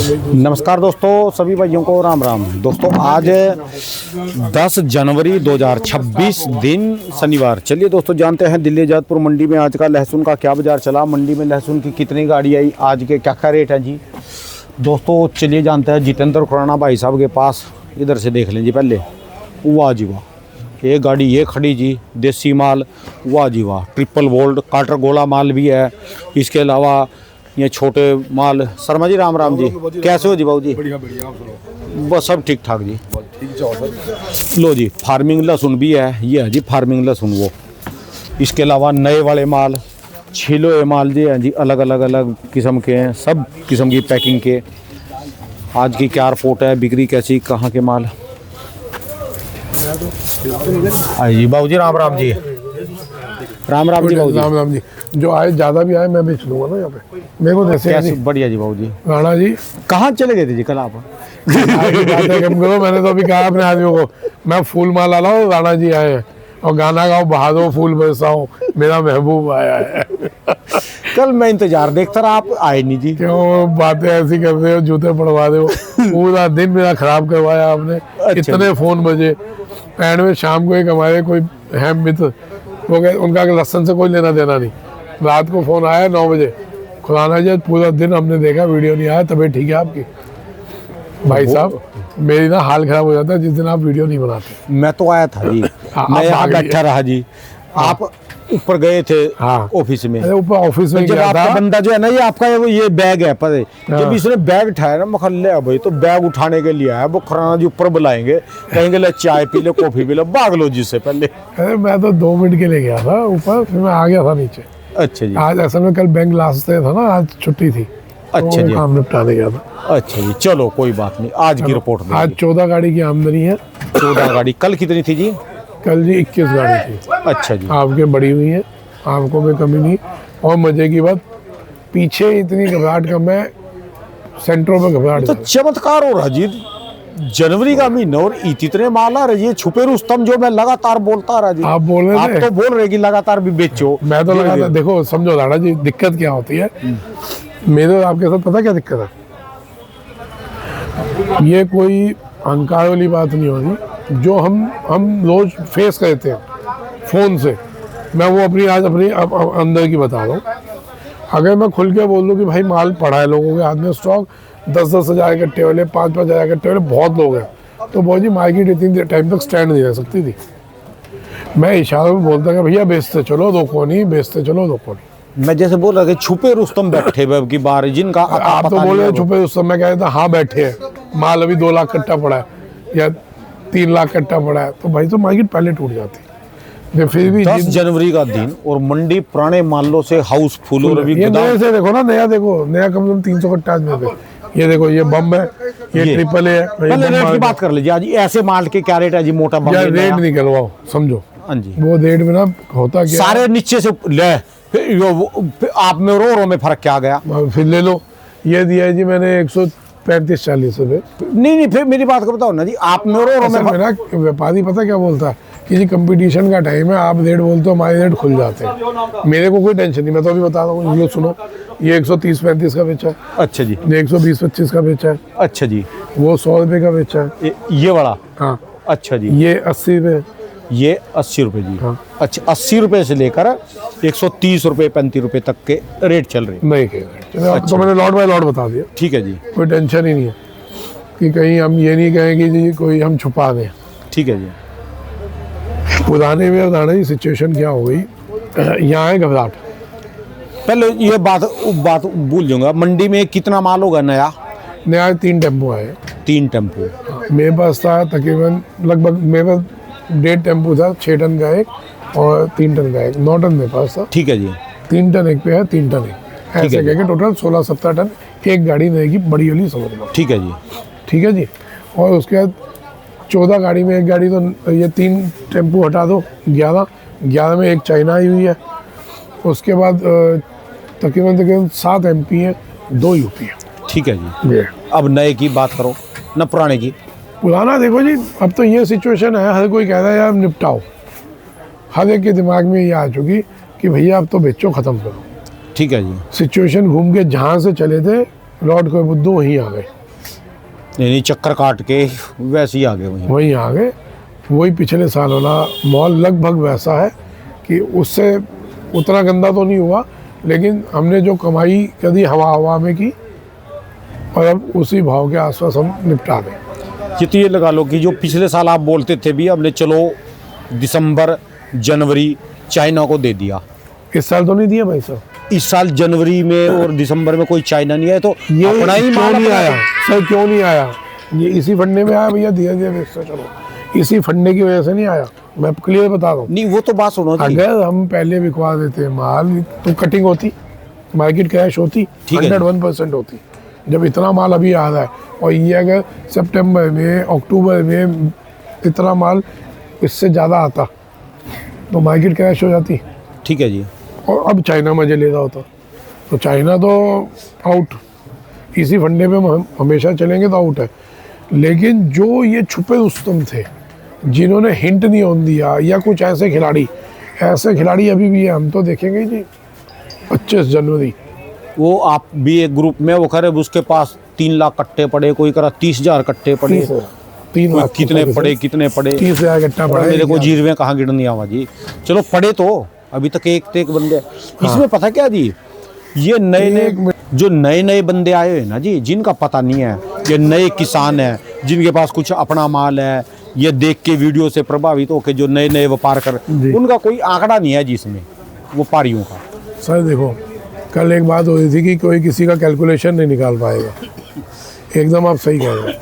नमस्कार दोस्तों, सभी भाइयों को राम राम। दोस्तों आज 10 जनवरी 2026 दिन शनिवार। चलिए दोस्तों जानते हैं दिल्ली जादपुर मंडी में आज का लहसुन का क्या बाजार चला, मंडी में लहसुन की कितनी गाड़ी आई, आज के क्या क्या रेट है जी। दोस्तों चलिए जानते हैं जितेंद्र खुराना भाई साहब के पास। इधर से देख लें जी पहले। वाह जी वाह, एक गाड़ी ये खड़ी जी, देसी माल। वाह जी वाह, ट्रिपल वोल्ट काटर गोला माल भी है। इसके अलावा ये छोटे माल। शर्मा जी राम राम जी, कैसे हो जी बाबू जी? बढ़िया बढ़िया, आप सुनो। बस सब ठीक ठाक जी। ठीक है। लो जी, फार्मिंग लहसुन भी है, ये है जी फार्मिंग लहसुन वो। इसके अलावा नए वाले माल, छिलो हुए माल जी हैं जी, अलग अलग किस्म के हैं, सब किस्म की पैकिंग के। आज की क्या रिपोर्ट है, बिक्री कैसी, कहाँ के माल? आई जी बाबू जी राम राम जी। राम राम जी बाबू जी। राम राम जी। जो आए ज्यादा भी आए मैं बेच लूंगा ना यहाँ पे, मेरे को जैसे कैसे? बढ़िया जी बाबू जी। राणा जी कहाँ चले गए थे जी कल आप? आगे बातें कम करो। मैंने तो अभी कहा अपने आदमियों को मैं फूल माला लाऊं, राणा जी आए हैं और गाना गाओ बहादो फूल बरसाओ मेरा महबूब आया है। कल मैं इंतजार देखता रहा, आप आए नहीं जी। क्यों बातें ऐसी कर रहे हो, जूते पड़वा रहे हो। पूरा दिन मेरा खराब करवाया आपने। अच्छा। इतने फोन बजे एंड में शाम को एक हमारे कोई है मित्र, वो कहे उनका लहसन से कोई लेना देना नहीं। रात को फोन आया 9 बजे, खुराना जी पूरा दिन हमने देखा वीडियो नहीं आया, तबीयत ठीक है आपकी? भाई साहब मेरी ना हाल खराब हो जाता है जिस दिन आप वीडियो नहीं बनाते। मैं तो आया था जी। मैं यहाँ बैठा रहा जी। आप ऊपर गए थे हाँ। ऑफिस में। अरे ऊपर ऑफिस में जब गया आपका था। बंदा जो है ना, ये आपका ये बैग है पता है। जब इसने बैग उठाया ना, मखल्ले भाई तो बैग उठाने के लिए आया। वो खुराना जी ऊपर बुलाएंगे, कहेंगे ले चाय पी ले, कॉफी पी ले, भाग लो जिससे पहले। अरे मैं तो 2 मिनट के लिए गया था ऊपर, फिर मैं आ गया था नीचे। अच्छा जी। आज असल में कल बैंक लास्ट डे था ना, आज छुट्टी थी। अच्छा तो जी। काम निपटाने गया था। अच्छा जी, चलो कोई बात नहीं। आज की रिपोर्ट आज 14 गाड़ी की आमदनी है। 14 गाड़ी। कल कितनी थी जी? कल जी 21 गाड़ी थी। अच्छा जी। आपके बड़ी हुई है, आपको में कमी नहीं। और मजे की बात, पीछे इतनी घबराहट कम है, सेंटरों पे घबराहट तो ज्यादा। चमत्कार हो रहा जी। जनवरी का महीना और इतने माल आ रहे, ये छुपे रुस्तम जो मैं लगातार बोलता रहा जी। आप बोल रहे आप थे, तो बोल रहे कि लगातार भी बेचो। मैं तो लगा था। देखो समझो राणा जी, दिक्कत क्या होती है मेरे और आपके साथ, पता क्या दिक्कत है? ये कोई अहंकार वाली बात नहीं होती जो हम रोज फेस करते हैं फोन से। मैं वो अपनी आज अपनी अंदर की बता रहा हूँ। अगर मैं खुल के बोल दूँ कि भाई माल पड़ा है लोगों के हाथ में, स्टॉक 10-10 हज़ार इकट्ठे वाले, 5-5 हज़ार इकट्ठे वाले बहुत लोग हैं, तो बहुत जी मार्केट इतनी टाइम तक स्टैंड नहीं रह सकती थी। मैं इशारों में बोलता कि भैया बेचते चलो, रोको नहीं, बेचते चलो, रोको नहीं। मैं जैसे बोल रहा कि छुपे रुस्तम बैठे हुए की बार जिनका आप तो बोल रहे छुपे उस समय, कह रहे थे हाँ बैठे हैं, माल अभी 2 लाख कट्टा पड़ा है या 3 लाख कट्टा पड़ा है, तो भाई तो मार्केट पहले टूट जाती। फिर भी 10 जनवरी का दिन और मंडी पुराने मालों से हाउसफुल। और अभी ये नए से देखो ना, नया देखो, नया कम से कम 300 कट्टा में पे। ये देखो ये बम है, ये ट्रिपल है। पहले रेट की बात कर लीजिए आज ऐसे माल के क्या रेट है जी? मोटा बम यार रेट नहीं करवाओ, समझो। हाँ जी। वो रेट में ना होता क्या, सारे नीचे से ले, फिर आप में रो में फर्क क्या गया? फिर ले लो। ये दिया है जी मैंने 135-40 रुपए। नहीं फिर मेरी बात को बताओ ना जी, आप में रो में मेरा व्यापारी पता क्या बोलता है कि जी कंपटीशन का टाइम है, आप रेट बोलते हो, हमारे रेट खुल जाते हैं। मेरे को कोई टेंशन नहीं, मैं तो अभी बता रहा हूँ। ये सुनो, ये 130-35 का बेचा है। अच्छा जी। ये 120-25 का बेचा है। अच्छा जी। वो 100 रुपए का बेचा है। ये वाला? हाँ। अच्छा जी। ये 80 रुपए। ये 80 रुपए जी। हाँ। अच्छा, 80 रुपए से लेकर 130 रुपए 35 रुपए तक के रेट चल रहे हैं। नहीं कह रहे। अच्छा। तो मैंने लॉट बाय लॉट बता दिया। ठीक है जी। कोई टेंशन ही नहीं है कि कहीं हम ये नहीं कहें कि जी कोई हम छुपा दें। ठीक है जी। पुराने में दाना जी सिचुएशन क्या हो गई, यहाँ है घबराहट। पहले ये बात भूल जाऊंगा, मंडी में कितना माल होगा नया? नया 3 टेम्पो आए। 3 टेम्पो। मेरे पास था तकरीबन लगभग, मेरे पास 1.5 टेम्पो था, 6 टन का एक और 3 टन का एक, 9 टन मेरे पास था। ठीक है जी। 3 टन एक पे है, 3 टन एक, ऐसे कह के टोटल 16-17 टन एक गाड़ी रहेगी, बड़ी वाली समझ लो। ठीक है जी। ठीक है जी। और उसके बाद 14 गाड़ी में एक गाड़ी, तो ये 3 टेम्पो हटा दो, 11 में एक चाइना आई हुई है। उसके बाद तकरीबन 7 MP है, 2 यूपी है। ठीक है जी। अब नए की बात करो ना पुराने की? पुराना देखो जी, अब तो ये सिचुएशन है, हर कोई कह रहा है यार निपटाओ। हर एक के दिमाग में ये आ चुकी कि भैया अब तो बेचो, ख़त्म करो। ठीक है जी। सिचुएशन घूम के जहाँ से चले थे लौट के बुद्धू वहीं आ गए, यानी चक्कर काट के वैसे ही आ गए वहीं। वहीं आ गए। वही पिछले साल वाला मॉल लगभग वैसा है कि उससे उतना गंदा तो नहीं हुआ, लेकिन हमने जो कमाई कभी हवा हवा में की और अब उसी भाव के आसपास हम निपटा दें। ये तो ये लगा लो कि जो पिछले साल आप बोलते थे भी हमने चलो दिसंबर जनवरी चाइना को दे दिया, इस साल तो नहीं दिया भाई साहब। इस साल जनवरी में और दिसंबर में कोई चाइना नहीं आया, तो ये अपना ही क्यों माल नहीं अपना- आया सर, क्यों नहीं आया? ये इसी फंडे में आया भैया, धीरे धीरे बेचते चलो, इसी फंडे की वजह से नहीं आया। मैं क्लियर बता रहा हूँ, नहीं वो तो बात सुनो जी। अगर हम पहले बिकवा देते माल तो कटिंग होती, मार्केट क्रैश होती, ठीक है। 101% होती। जब इतना माल अभी आ रहा है और ये अगर सितंबर में अक्टूबर में इतना माल इससे ज़्यादा आता तो मार्केट क्रैश हो जाती, ठीक है जी। और अब चाइना मजे ले रहा होता। तो चाइना तो आउट, इसी फंडे पे हम हमेशा चलेंगे तो आउट है। लेकिन जो ये छुपे रुस्तम थे जिन्होंने हिंट नहीं होने दिया, या कुछ ऐसे खिलाड़ी अभी भी है, हम तो देखेंगे जी 25 जनवरी। वो आप भी एक ग्रुप में वो खरे उसके पास 3 लाख कट्टे पड़े, कोई करा 30,000 कट्टे पड़े, 3 कोई लाख कितने पड़े कितने पड़े। 30,000 गट्टा और पड़ा मेरे को जीरवे कहाँ गिरनी आवा जी। चलो पड़े तो अभी तक एक बंदे इसमें पता क्या जी, ये नए नए बंदे आए हुए ना जी, जिनका पता नहीं है, ये नए किसान हैं जिनके पास कुछ अपना माल है, ये देख के वीडियो से प्रभावित होकर जो नए नए व्यापार कर, उनका कोई आंकड़ा नहीं है जिसमें व्यापारियों का। सर देखो, कल एक बात हो रही थी कि कोई किसी का कैलकुलेशन नहीं निकाल पाएगा। एकदम आप सही कह रहे हैं,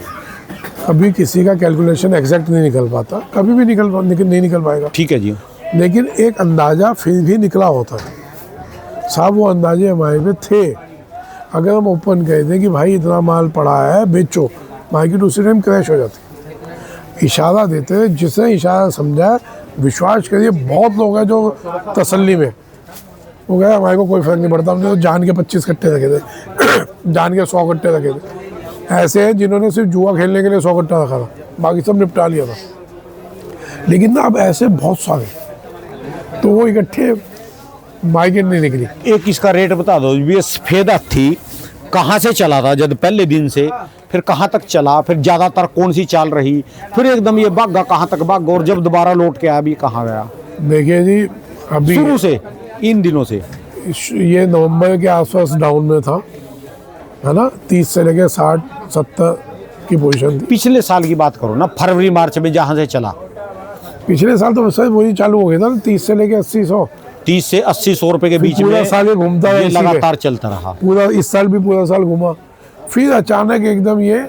कभी किसी का कैलकुलेशन एग्जैक्ट नहीं निकल पाता, कभी भी नहीं निकल पाएगा। ठीक है जी। लेकिन एक अंदाज़ा फिर भी निकला होता है साहब, वो अंदाजे हमारे पे थे। अगर हम ओपन कह दें कि भाई इतना माल पड़ा है बेचो, मार्केट उसी टाइम क्रैश हो जाती। इशारा देते, जिसने इशारा समझा, विश्वास करिए बहुत लोग हैं जो तसल्ली में वो गए, हमारे को कोई फर्क नहीं पड़ता, हमने तो जान के 25 कट्टे रखे थे जान के 100 कट्टे रखे थे। ऐसे हैं जिन्होंने सिर्फ जुआ खेलने के लिए 100 कट्टा रखा था, बाकी सब निपटा लिया था। लेकिन ना अब ऐसे बहुत सारे, तो वो इकट्ठे मार्केट नहीं निकली। एक इसका रेट बता दो, ये सफेद हाथी कहाँ से चला था जब पहले दिन से, फिर कहाँ तक चला, फिर ज्यादातर कौन सी चाल रही, फिर एकदम ये भागा कहाँ तक भागा, और जब दोबारा लौट के आया भी कहाँ गया? देखिए जी, अभी शुरू से इन दिनों से ये नवंबर के आसपास डाउन में था, है ना, 30 से लेके 60-70 की पोजीशन थी। पिछले साल की बात करो ना, फरवरी मार्च में जहाँ से चला, पिछले साल तो सर वही चालू हो गया था, 30 से लेके 80-100, 30 से 80-100 रुपए के बीच पूरा में साल ये घूमता ये रहा, इसी लगातार चलता रहा। पूरा इस साल भी पूरा साल घूमा। फिर अचानक एकदम ये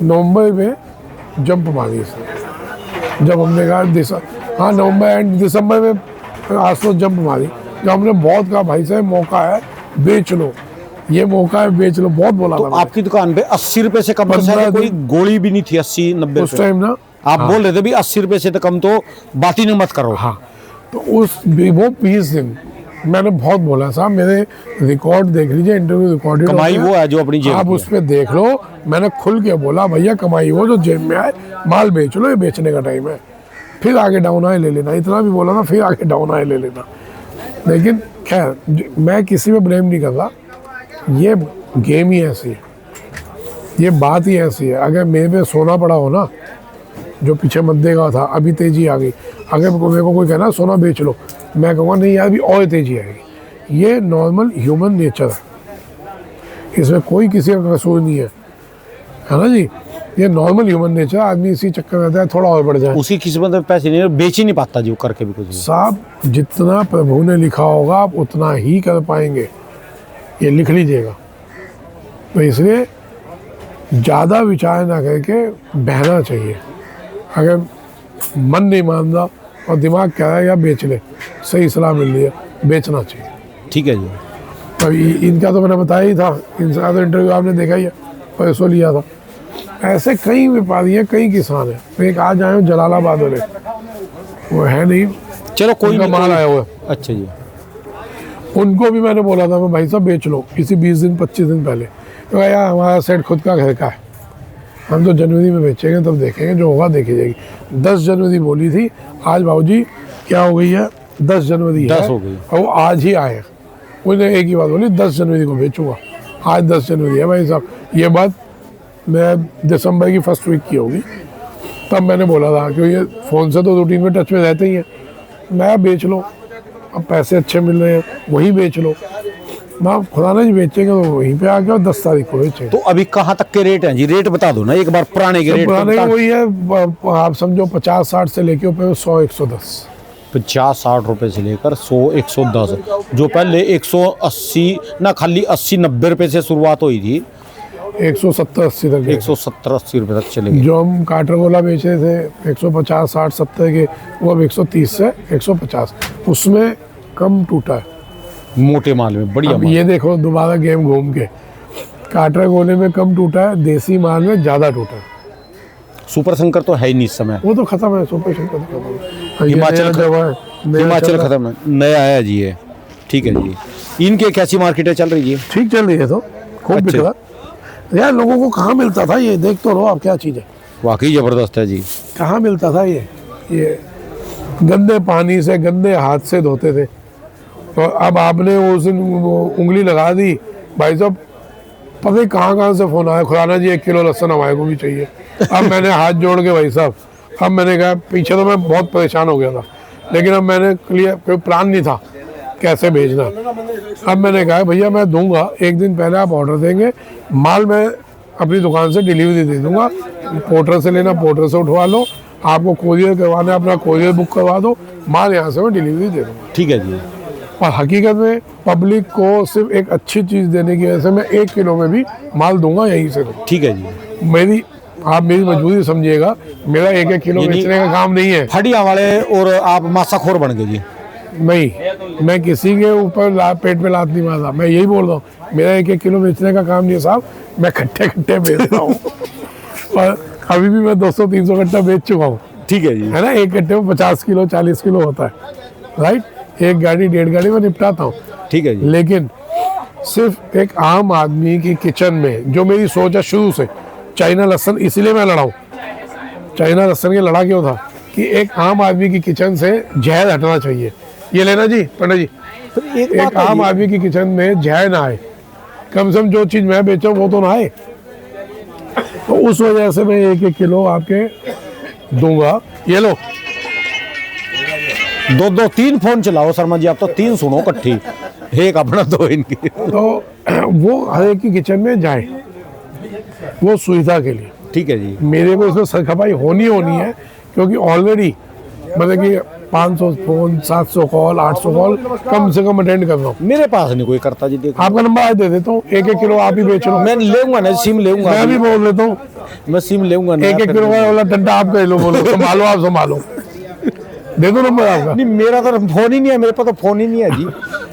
नवंबर में जंप मारी इसने, जब हमने कहा हाँ नवंबर एंड दिसंबर में आसपास जंप मारी, जब हमने बहुत कहा भाई साहब मौका है बेच लो, ये मौका है बेच लो, बहुत बोला तो था। आपकी दुकान पे 80 रुपए से कम तो शायद कोई गोली भी नहीं थी, 80-90 उस रुपए टाइम ना, आप बोल रहे थे भी 80 रुपए से तो कम तो बात ही न मत करो। हाँ, तो उस वो 20 दिन मैंने बहुत बोला साहब, मेरे रिकॉर्ड देख लीजिए, इंटरव्यू रिकॉर्डेड, कमाई वो है जो अपनी जेब आप की है। उस पर देख लो। मैंने खुल के बोला भैया कमाई वो जो जेब में आए, माल बेच लो, ये बेचने का टाइम है, फिर आगे डाउन आए ले लेना, इतना भी बोला था, फिर आगे डाउन आए ले लेना। लेकिन खैर मैं किसी में ब्लेम नहीं कर रहा, ये गेम ही ऐसी है, ये बात ही ऐसी है। अगर मेरे पे सोना पड़ा हो ना, जो पीछे मध्य का था, अभी तेजी आ गई, अगर मेरे को कोई कहना सोना बेच लो, मैं कहूँगा नहीं यार अभी और तेजी आएगी। ये नॉर्मल ह्यूमन नेचर है, इसमें कोई किसी का कसूर नहीं है ना जी, ये नॉर्मल ह्यूमन नेचर। आदमी इसी चक्कर में रहता है थोड़ा और बढ़ जाए, उसी किस्मत में पैसे नहीं, बेच ही नहीं पाता जी वो करके भी कुछ। साहब जितना प्रभु ने लिखा होगा आप उतना ही कर पाएंगे, ये लिख लीजिएगा। तो इसलिए ज़्यादा विचार ना करके बहना चाहिए। अगर मन नहीं मान रहा और दिमाग कह रहा है या बेच ले, सही सलाह मिल रही है, बेचना चाहिए। ठीक है जी। अब इनका तो मैंने बताया ही था, इनका तो इंटरव्यू आपने देखा ही है, पैसों लिया था। ऐसे कई व्यापारी हैं, कई किसान हैं। एक आज आए जलालाबाद वाले, वो है नहीं, चलो कोई उनका नहीं, माल आया हुआ है, अच्छा जी। उनको भी मैंने बोला था मैं भाई साहब बेच लो, इसी 20 दिन 25 दिन पहले। तो यार हमारा सेट खुद का घर का है, हम तो जनवरी में बेचेंगे, तब देखेंगे जो होगा देखी जाएगी। 10 जनवरी बोली थी, आज भाऊजी क्या हो गई है, 10 जनवरी 10 है हो गई। और वो आज ही आए। उन्होंने एक ही बात बोली, 10 जनवरी को बेचूंगा। आज 10 जनवरी है भाई साहब, ये बात मैं दिसंबर की फर्स्ट वीक की होगी, तब मैंने बोला था कि ये फ़ोन से तो रूटीन में टच में रहते ही हैं, मैं बेच लो, अब पैसे अच्छे मिल रहे हैं वहीं बेच लो। मैं खुदा ना जी बेचेंगे तो वहीं पे आके और 10 तारीख को बेचेंगे। तो अभी कहाँ तक के रेट हैं जी? रेट बता दो ना एक बार, पुराने के रेट। पुराने का वही है, आप समझो 50-60 से लेके ऊपर 100-110। 50-60 रुपए से लेकर 100-110, जो पहले 180 ना खाली 80-90 रुपए से शुरुआत हुई थी, 170-80 तक 170-80 रुपए तक चले गए। जो हम काटरगोला बेच रहे थे 150-60-70 के, वो अब 130 से 150, उसमें कम टूटा है। मोटे माल में बढ़िया अब माल। ये देखो दोबारा गेम घूम के, काटरगोले में कम टूटा है, देसी माल में ज़्यादा टूटा है। सुपर शंकर तो है ही नहीं इस समय, वो तो खत्म है, सुपर शंकर तो खत्म है। हिमाचल जब है हिमाचल खत्म है, नया आया जी ये। ठीक है जी। इनके कैसी मार्केटें चल रही है? ठीक चल रही है, तो खूब बिक रहा यार। लोगों को कहाँ मिलता था ये, देख तो लो आप क्या चीज़ है, वाकई जबरदस्त है जी। कहाँ मिलता था ये गंदे पानी से गंदे हाथ से धोते थे, तो अब आपने उस दिन उंगली लगा दी भाई साहब, पता नहीं कहाँ से फ़ोन आया, खुराना जी 1 किलो लहसुन हमारे को भी चाहिए। अब मैंने हाथ जोड़ के भाई साहब, अब मैंने कहा, पीछे तो मैं बहुत परेशान हो गया था, लेकिन अब मैंने क्लियर, कोई प्लान नहीं था कैसे भेजना। अब मैंने कहा भैया मैं दूंगा, एक दिन पहले आप ऑर्डर देंगे, माल मैं अपनी दुकान से डिलीवरी दे दूंगा, पोर्टर से लेना पोर्टर से उठवा लो, आपको कोरियर करवाना है अपना कोरियर बुक करवा दो, माल यहाँ से मैं डिलीवरी दे दूंगा। ठीक है जी। और हकीकत में पब्लिक को सिर्फ एक अच्छी चीज़ देने की वजह से मैं 1 किलो में भी माल दूंगा यहीं से। ठीक है जी। आप मेरी मजबूरी समझिएगा, मेरा 1-1 किलो बेचने का काम नहीं है। हड्डियाँ वाले और आप मासाखोर बन गए जी। नहीं, मैं किसी के ऊपर पेट में लात नहीं मारता, मैं यही बोल रहा हूँ, मेरा 1-1 किलो बेचने का काम नहीं है साहब, मैं खट्टे बेच रहा हूँ। और अभी भी मैं 200-300 कट्टा बेच चुका हूँ। ठीक है जी। है ना, एक कट्टे में 50 किलो 40 किलो होता है, राइट, 1 गाड़ी 1.5 गाड़ी में निपटाता हूँ। ठीक है जी। लेकिन सिर्फ एक आम आदमी की किचन में, जो मेरी सोच है शुरू से, चाइना लहसन इसीलिए मैं लड़ा हूँ, चाइना लहसन के लड़ा क्यों था कि एक आम आदमी की किचन से जहर हटना चाहिए। ये लेना जी पंडित जी, तो एक आम आदमी की किचन में जहर ना आए, कम से कम जो चीज़ मैं बेचा वो तो ना आए, तो उस वजह से मैं 1-1 किलो आपके दूंगा। ये लो 2-3 फोन चलाओ शर्मा जी, आप तो 3 सुनो इकट्ठी, एक अपना 2 इनकी। तो वो हर एक की किचन में जाए, वो सुविधा के लिए। ठीक है जी। मेरे को इसमें सरखपाई होनी है, क्योंकि ऑलरेडी मतलब कि 500 फोन, 700 कॉल, 800 कॉल कम से कम अटेंड कर रहा हूँ। मेरे पास नहीं कोई करता जी। देखो आपका नंबर आज दे देता हूँ, 1-1 किलो आप ही बेच लो। मैं लेऊंगा ना, सिम लेऊंगा, मैं भी बोल देता हूँ, मैं सिम लेऊंगा ना। 1-1 किलो का वाला डंडा आप कह लो, बोलो संभालो, आप संभालो, दे दो नंबर आपका। नहीं, मेरा तो फोन ही नहीं है, मेरे पास तो फोन ही नहीं है जी,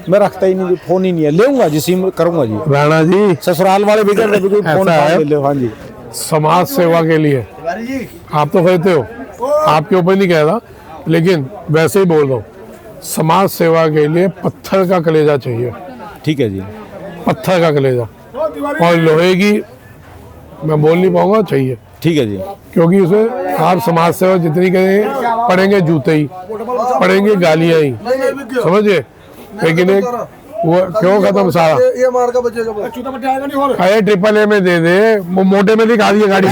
मैं रखता ही नहीं जी, फोन ही नहीं है। लेऊंगा जी, सिम करूंगा जी। राणा जी ससुराल वाले बिगड़ रहे, कोई फोन ऐसा है। ले लो। हाँ जी। समाज सेवा के लिए आप तो कहते हो, आपके ऊपर नहीं कह रहा, लेकिन वैसे ही बोल रहा हूँ, समाज सेवा के लिए पत्थर का कलेजा चाहिए। ठीक है जी। पत्थर का कलेजा, और लोहे की मैं बोल नहीं पाऊंगा चाहिए। ठीक है जी। क्योंकि उसे आप समाज सेवा जितनी करें, पड़ेंगे जूते ही, पड़ेंगे गालियाँ ही, समझिए। लेकिन एक वो क्यों खत्म सारा, ये मार का बचेगा, अरे AAA में दे दे, वो मोटे में दिखा दिए गाड़ी।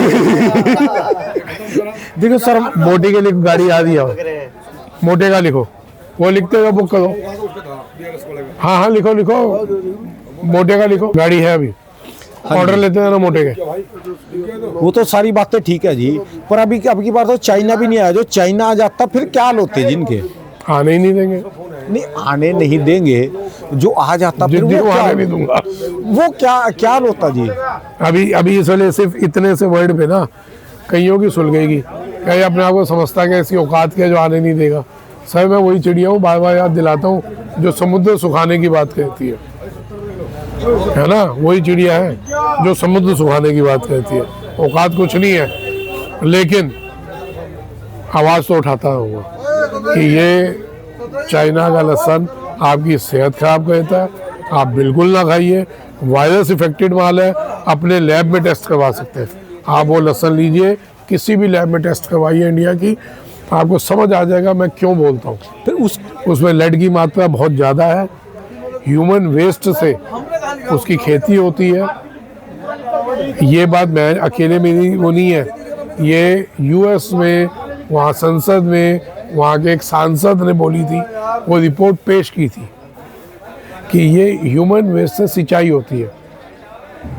देखो सर, मोटी के लिए गाड़ी आ दिया, मोटे का लिखो, वो लिखते हुए बुक करो। हाँ लिखो, मोटे का लिखो, गाड़ी है अभी, ऑर्डर लेते हैं ना मोटे के। वो तो सारी बातें ठीक है जी, पर अभी की बात तो चाइना भी नहीं आया। जो चाइना आ जाता फिर क्या हाल होते जिनके? आने ही नहीं देंगे, नहीं आने नहीं देंगे, जो आ जाता फिर जिनको वो क्या, आने नहीं दूंगा। वो क्या हाल होता जी? अभी इस वाले सिर्फ इतने से वर्ड पे ना कईयों की सुलगेगी, कहीं अपने आप को समझता कि ऐसी औकात के जो आने नहीं देगा। सर मैं वही चिड़िया हूँ, बार बार याद दिलाता हूँ, जो समुद्र सुखाने की बात कहती है ना, वही चिड़िया है जो समुद्र सुखाने की बात कहती है। औकात कुछ नहीं है, लेकिन आवाज़ तो उठाता होगा कि ये चाइना का लहसन आपकी सेहत खराब करता है, आप बिल्कुल ना खाइए, वायरस इफेक्टेड माल है, अपने लैब में टेस्ट करवा सकते हैं। आप वो लहसन लीजिए, किसी भी लैब में टेस्ट करवाइए इंडिया की, आपको समझ आ जाएगा मैं क्यों बोलता हूँ। फिर उसमें लेड की मात्रा बहुत ज़्यादा है, ह्यूमन वेस्ट से उसकी खेती होती है, ये बात मैं अकेले मेरी वो नहीं है, ये यूएस में वहाँ संसद में वहाँ के एक सांसद ने बोली थी, वो रिपोर्ट पेश की थी कि ये ह्यूमन वेस्ट से सिंचाई होती है।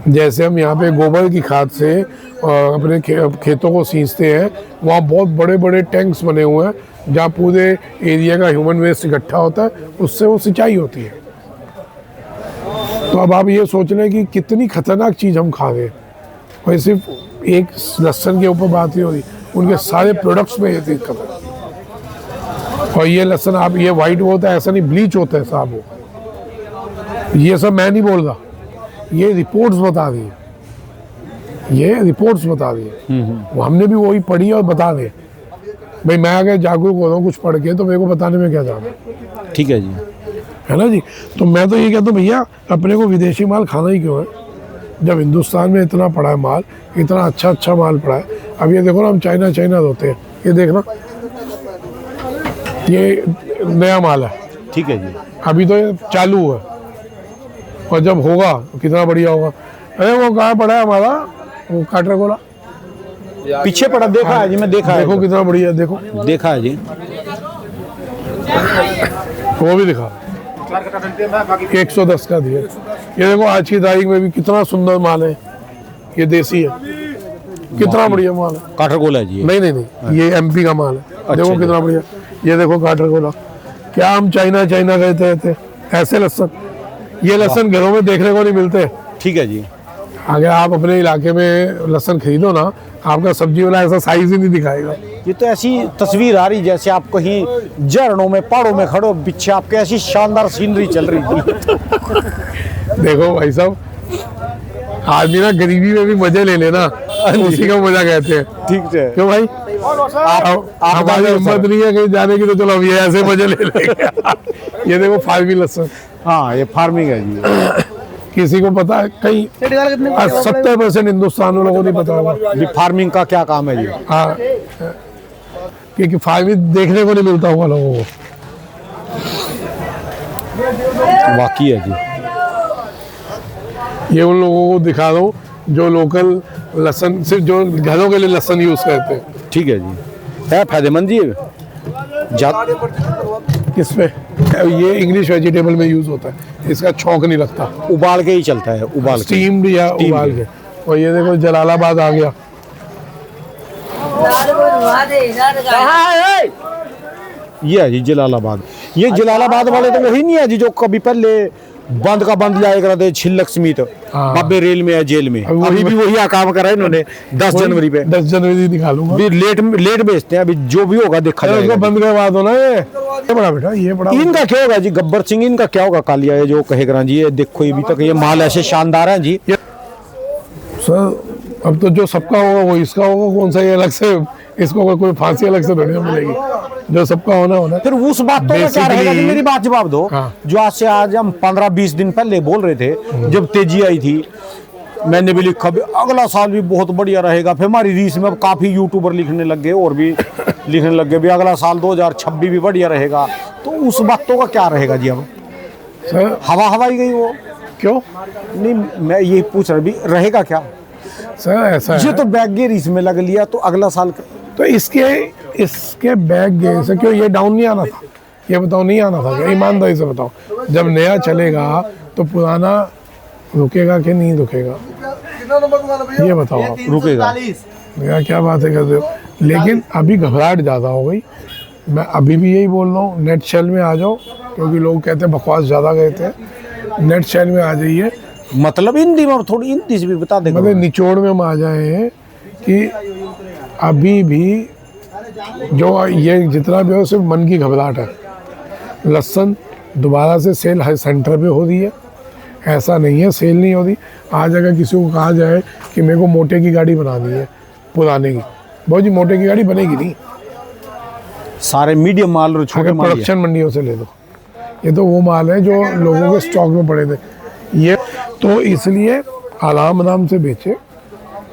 जैसे हम यहाँ पे गोबर की खाद से अपने खेतों को सींचते हैं, वहाँ बहुत बड़े बड़े टैंक्स बने हुए हैं जहाँ पूरे एरिया का ह्यूमन वेस्ट इकट्ठा होता है, उससे वो सिंचाई होती है। तो अब आप ये सोच लें कि कितनी खतरनाक चीज़ हम खा रहे हैं। और सिर्फ एक लहसुन के ऊपर बात नहीं हो रही, उनके सारे प्रोडक्ट्स में ये चीज़ खतरा है। और ये लहसुन आप ये वाइट होता है, ऐसा नहीं ब्लीच होता है साहब वो। ये सब मैं नहीं बोल रहा, ये रिपोर्ट्स बता रही है, ये रिपोर्ट्स बता रही है। वो हमने भी वही पढ़ी और बता रहे। भाई मैं अगर जागरूक हो रहा हूँ कुछ पढ़ के, तो मेरे को बताने में क्या जाना। ठीक है जी, है ना जी। तो मैं तो ये कहता हूँ भैया अपने को विदेशी माल खाना ही क्यों है, जब हिंदुस्तान में इतना पड़ा है माल, इतना अच्छा माल पड़ा है। अब ये देखो ना, हम चाइना होते हैं, ये देखना ये नया माल है, ठीक है जी। अभी तो ये चालू है, और जब होगा तो कितना बढ़िया होगा। अरे वो कहाँ पड़ा है हमारा वो काटरकोला, पीछे पड़ा, देखा है जी, मैं देखा है। देखो कितना बढ़िया, देखो देखा है जी। वो भी दिखा 110 का दिया। ये देखो आज की तारीख में भी कितना सुंदर माल है, ये देसी है, कितना बढ़िया माल है। काटरकोला है जी। नहीं, ये एमपी का माल है। देखो जी। कितना बढ़िया, ये देखो काटरकोला। क्या हम चाइना कहते थे ऐसे लहसुन, ये लहसुन घरों में देखने को नहीं मिलते। ठीक है जी। अगर आप अपने इलाके में लहसुन खरीदो ना, आपका सब्जी वाला ऐसा साइज ही नहीं दिखाएगा। ये तो ऐसी तस्वीर आ रही जैसे आप कहीं झरनों में पहाड़ों में खड़ो, पीछे आपके ऐसी शानदार सीनरी चल रही थी। देखो भाई साहब, आदमी ना गरीबी में भी मजे ले लेना, उसी का मजा कहते हैं। ठीक है। क्यों भाई, हमारी हिम्मत नहीं है कहीं जाने की, तो चलो अब ये ऐसे मजे ले लेंगे। ये देखो फार्मी लहसुन, हाँ ये फार्मिंग है जी। किसी को पता है कहीं 70% हिंदुस्तान में लोगों को नहीं पता होगा जी फार्मिंग का क्या काम है जी। हाँ, क्योंकि फार्मिंग देखने को नहीं मिलता होगा लोगों को। वाकई है जी। ये उन लोगों को दिखा दो जो लोकल लहसुन, सिर्फ जो घरों के लिए लहसुन यूज करते हैं। ठीक है जी, है फायदेमंद जी। किस पे, ये इंग्लिश वेजिटेबल में यूज होता है, इसका छौंक नहीं लगता, उबाल के ही चलता है, उबाल के। स्टीम्ड या उबाल के। और ये देखो जलालाबाद आ गया, ये है जी जलालाबाद। ये जलालाबाद वाले तो वही नहीं है जी जो कभी पहले बंद का बंद लाया करते छिल्लक समीत, बाबे रेल में है, जेल में। अभी भी वही काम करा है इन्होंने 10 जनवरी पे। 10 जनवरी दिखालूंगा। भी लेट बेचते हैं, अभी जो भी होगा देखा उसको जाएगा। बंद करवा दो ना। ये बड़ा बेटा, ये बड़ा इनका क्या होगा जी, गब्बर सिंह इनका क्या होगा कालिया, ये जो कहेगा जी। ये देखो अभी तक ये माल ऐसे शानदार है जी। सर अब तो जो सबका होगा वो इसका होगा, कौन सा ये अलग से, इसको कोई फांसी अलग से थोड़ी मिलेगी, जो सबका होना। फिर उस बात तो में क्या रहेगा जी, मेरी बात जवाब दो। हाँ। जो आज हम 15-20 दिन पहले बोल रहे थे, जब तेजी आई थी, मैंने भी लिखा भी अगला साल भी बहुत बढ़िया रहेगा। फिर हमारी रीस में अब काफी यूट्यूबर लिखने लग गए, और भी लिखने लग गए भी अगला साल 2026 भी बढ़िया रहेगा। तो उस बातों का क्या रहेगा जी अब? सर हवा ही गई वो। क्यों नहीं, मैं यही पूछ रहा भी रहेगा क्या सर, ऐसा ये है तो बैग गे रीस में लग लिया, तो अगला साल तो इसके बैग गए से क्यों ये डाउन नहीं आना था? ये बताओ, नहीं आना था क्या? ईमानदारी से बताओ। जब नया चलेगा तो पुराना रुकेगा कि नहीं रुकेगा? ये बताओ आप। रुकेगा। यार क्या बात है करते हो। लेकिन अभी घबराहट ज़्यादा हो गई। मैं अभी भी यही बोल रहा हूँ, नेट शेल में आ जाओ, क्योंकि लोग कहते हैं बकवास ज़्यादा कहते हैं। नेट शेल में आ जाइए। मतलब हिंदी में थोड़ी, हिंदी से भी बता देगा। मतलब निचोड़ में हम आ जाए कि अभी भी जो ये जितना भी हो सिर्फ मन की घबराहट है। लहसुन दोबारा से सेल हर सेंटर पे हो रही है, ऐसा नहीं है सेल नहीं हो रही। आज अगर किसी को कहा जाए कि मेरे को मोटे की गाड़ी बनानी है पुराने की, बहुत जी मोटे की गाड़ी बनेगी नहीं। सारे मीडियम माल और छोटे माल प्रोडक्शन मंडियों से ले लो, ये तो वो माल है जो लोगों के स्टॉक में पड़े थे। ये तो इसलिए आराम आराम से बेचे,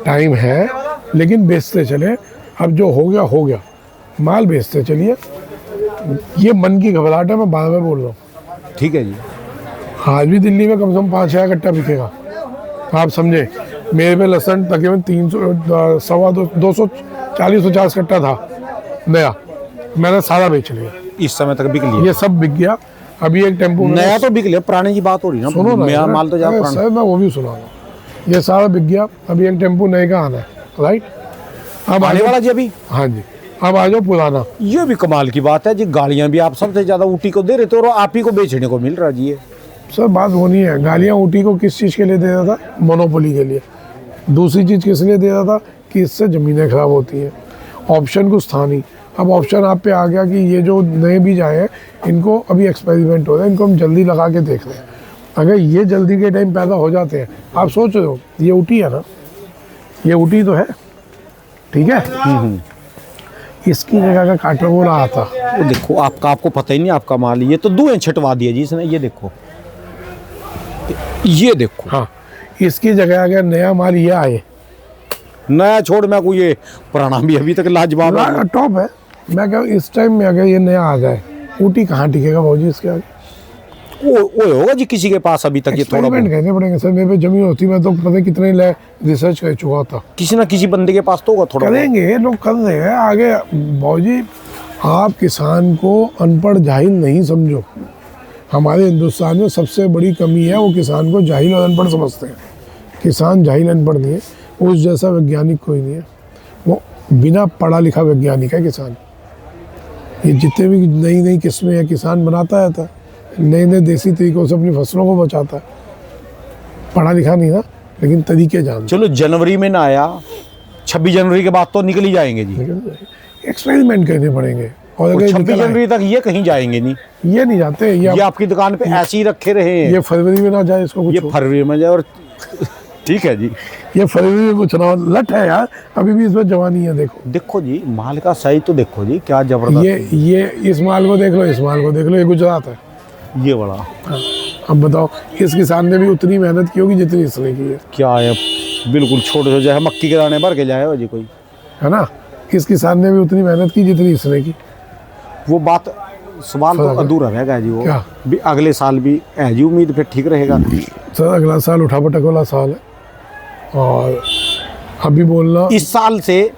टाइम है, लेकिन बेचते चले। अब जो हो गया, माल बेचते चलिए। ये मन की घबराहट है, मैं बार बार बोल रहा हूँ। ठीक है जी। आज भी दिल्ली में कम से कम 5-6 कट्टा बिकेगा, आप समझे। मेरे पे लहसुन तकरीबन 240-250 कट्टा था नया, मैंने सारा बेच लिया। इस समय तक बिक लिया? ये सब बिक गया। अभी एक टेम्पो नया तो बिक लिया, पुराने की बात हो रही है ना। सुनो ना, नया माल तो ज्यादा पुराना। सर मैं वो भी सुनाऊंगा। ये सारा बिक गया, अभी एक टेम्पो नए का आना है, राइट। अब आने वाला जी अभी? हाँ जी, अब आ जाओ पुराना। ये भी कमाल की बात है जी, गाड़ियां भी आप सबसे ज्यादा ऊटी को दे रहे थे और आप ही को बेचने को मिल रहा जी। ये सर बात वो नहीं है, गालियाँ ऊटी को किस चीज़ के लिए दे रहा था? मोनोपोली के लिए। दूसरी चीज़ किस लिए दे रहा था? कि इससे ज़मीनें खराब होती हैं। ऑप्शन कुछ था नहीं, अब ऑप्शन आप पे आ गया कि ये जो नए बीज आए हैं इनको अभी एक्सपेरिमेंट हो रहा है, इनको हम जल्दी लगा के देख रहे हैं। अगर ये जल्दी के टाइम पैदा हो जाते हैं, आप सोच रहे हो ये ऊटी है ना, ये ऊटी तो है, ठीक है। इसकी जगह का काटरवोल रहा था। वो देखो, आपको पता ही नहीं आपका माल। ये तो धुएं छटवा दिया जी इसने। ये देखो, ये देखो। हाँ, इसकी जगह अगर नया माल ये आए, नया छोड़, मैं को ये पुराना भी अभी तक लाजवाब है, टॉप है। मैं क्या इस टाइम में अगर ये नया आ जाए, ऊटी कहाँ टिकेगा भाजी इसके आगे? वो होगा जी किसी के पास अभी तक ये थोड़ा एक्सपेरिमेंट बहुत। कहने पड़ेंगे सर। मेरे पे जमीन होती मैं तो पता कितने रिसर्च कर चुका था। किसी ना किसी बंदे के पास तो होगा थोड़ा बहुत। करेंगे, लोग कर रहे हैं आगे। भाजी आप किसान को अनपढ़ जाहिल नहीं समझो। हमारे हिंदुस्तान में सबसे बड़ी कमी है, वो किसान को जाहिल और अनपढ़ समझते हैं। किसान जाहिल अनपढ़ नहीं है, उस जैसा वैज्ञानिक कोई नहीं है। वो बिना पढ़ा लिखा वैज्ञानिक है किसान। ये जितने भी नई नई किस्में हैं किसान बनाता रहता है, नए नए देसी तरीकों से अपनी फसलों को बचाता है। पढ़ा लिखा नहीं ना, लेकिन तरीके जानता चलो जनवरी में ना आया, 26 जनवरी के बाद तो निकल ही जाएंगे जी। है। एक्सपेरिमेंट करने पड़ेंगे। और अगर 26 निकल आए, जनवरी तक ये कहीं जाएंगे नहीं। ये नहीं जाते, ये आपकी दुकान पे ऐसे ही रखे रहे हैं। ये फरवरी में ना जाए, इसको कुछ ये हो। फरवरी में जाए और ठीक है जी। ये फरवरी में कुछ ना हो। लट है यार, अभी भी इसमें जवानी है। देखो देखो जी, माल का साइज तो देखो जी, क्या जबरदस्त। ये इस माल को देख लो, इस माल को देख लो, ये गुजरात है। ये बड़ा हाँ, अब बताओ इस किसान ने भी उतनी मेहनत की होगी जितनी इसने की है। क्या है, बिल्कुल छोटे से जो है मक्की के दाने भर के जाए हो जी कोई, है ना। इस किसान ने भी उतनी मेहनत की जितनी इसने की। वो बात सवाल तो अधूरा रह गया जी। वो क्या? भी अगले साल भी है जी उम्मीद, फिर ठीक रहेगा सर अगला साल उठा पटक वाला साल है। और अभी बोलना, इस साल से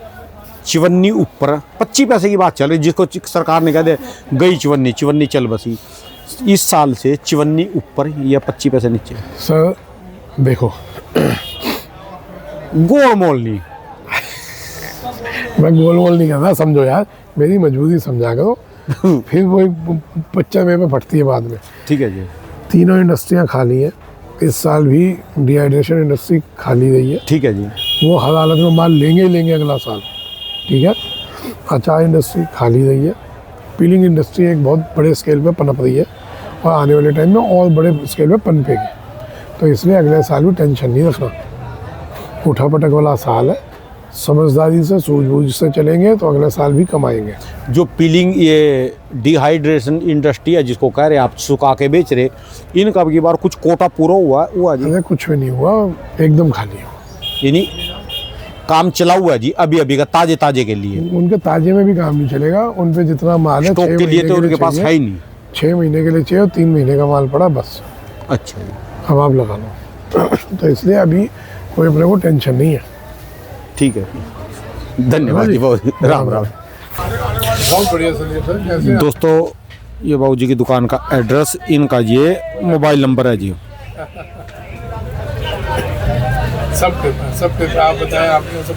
चिवन्नी ऊपर 25 पैसे की बात चल रही, जिसको सरकार ने कह दे गई चिवन्नी चल बसी। इस साल से चिवन्नी ऊपर या 25 पैसे नीचे। सर देखो गोल मोल नहीं, मैं गोल मोल नहीं करता, समझो यार, मेरी मजबूरी समझा करो। फिर वो बच्चा मेरे पे फटती है बाद में। ठीक है जी। तीनों इंडस्ट्रियां खाली हैं। इस साल भी डिहाइड्रेशन इंडस्ट्री खाली रही है। ठीक है जी। वो हर हालत में माल लेंगे ही लेंगे अगला साल, ठीक है। अचार इंडस्ट्री खाली रही है। पीलिंग इंडस्ट्री एक बहुत बड़े स्केल पे पनप रही है और आने वाले टाइम में और बड़े स्केल पे पनपेगी। तो इसलिए अगले साल भी टेंशन नहीं रखना। उठा पटक वाला साल है, समझदारी से सूझबूझ से चलेंगे तो अगले साल भी कमाएंगे। जो पीलिंग, ये डिहाइड्रेशन इंडस्ट्री है जिसको कह रहे आप सुखा के बेच रहे, इनका अब की बार कुछ कोटा पूरा हुआ जी? अरे कुछ भी नहीं हुआ, एकदम खाली हुआ। यानी काम चला हुआ है जी अभी का, ताजे के लिए। उनके ताजे में भी काम नहीं चलेगा। उन पे जितना माल है स्टॉक 6 के लिए तो उनके पास चाहिए। है ही नहीं। 6 महीने के लिए चाहिए और 3 महीने का माल पड़ा बस। अच्छा जी, अब आप लगा लो। तो इसलिए अभी कोई अपने को टेंशन नहीं है। ठीक है, धन्यवाद जी, बहुत राम राम। बहुत बढ़िया सर। दोस्तों, ये बाबू जी की दुकान का एड्रेस, इनका ये मोबाइल नंबर है जी। सब आप बताएं, आपने सब